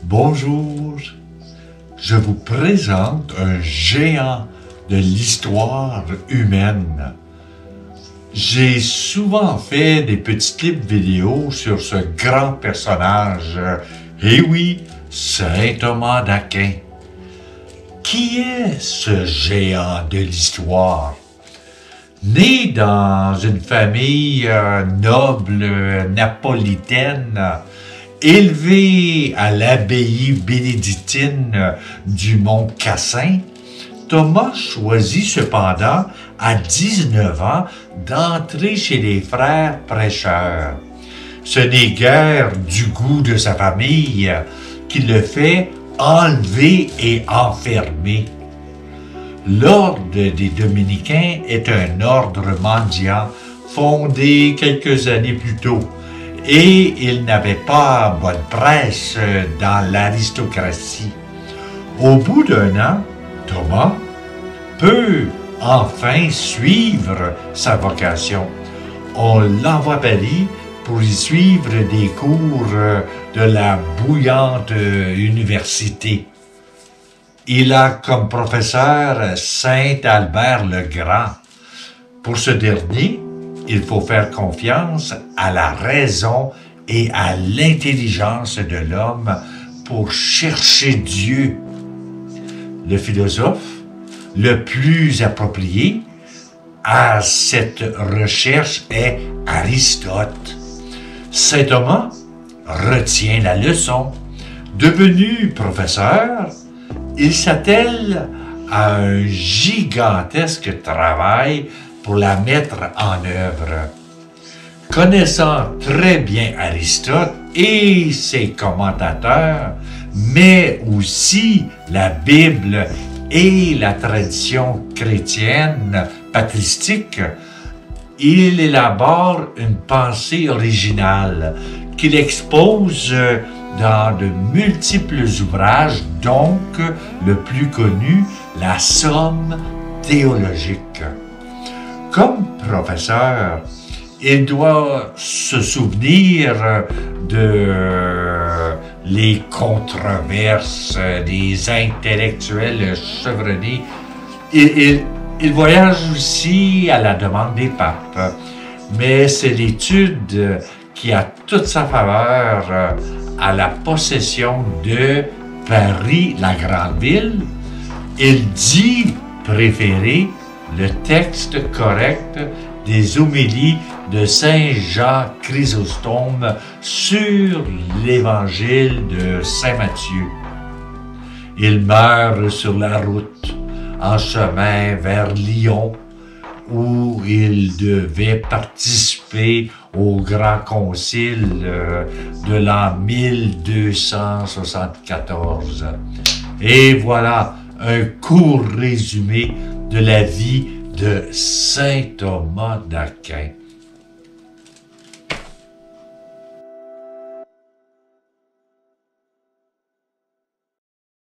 Bonjour, je vous présente un géant de l'histoire humaine. J'ai souvent fait des petits clips vidéo sur ce grand personnage. Et oui, Saint Thomas d'Aquin. Qui est ce géant de l'histoire? Né dans une famille noble napolitaine, élevé à l'abbaye bénédictine du Mont Cassin, Thomas choisit cependant, à 19 ans, d'entrer chez les frères prêcheurs. Ce n'est guère du goût de sa famille qui le fait enlever et enfermer. L'ordre des Dominicains est un ordre mendiant fondé quelques années plus tôt, et il n'avait pas bonne presse dans l'aristocratie. Au bout d'un an, Thomas peut enfin suivre sa vocation. On l'envoie à Paris pour y suivre des cours de la bouillante université. Il a comme professeur Saint Albert le Grand. Pour ce dernier, il faut faire confiance à la raison et à l'intelligence de l'homme pour chercher Dieu. Le philosophe le plus approprié à cette recherche est Aristote. Saint Thomas retient la leçon. Devenu professeur, il s'attelle à un gigantesque travail pour la mettre en œuvre. Connaissant très bien Aristote et ses commentateurs, mais aussi la Bible et la tradition chrétienne patristique, il élabore une pensée originale qu'il expose dans de multiples ouvrages, donc le plus connu, la Somme théologique. Comme professeur, il doit se souvenir de les controverses des intellectuels chevronnés. Il voyage aussi à la demande des papes, mais c'est l'étude qui a toute sa faveur à la possession de Paris, la grande ville. Il dit préférer le texte correct des homélies de Saint Jean Chrysostome sur l'évangile de Saint Matthieu. Il meurt sur la route, en chemin vers Lyon, où il devait participer au grand concile de l'an 1274. Et voilà un court résumé de la vie de Saint Thomas d'Aquin.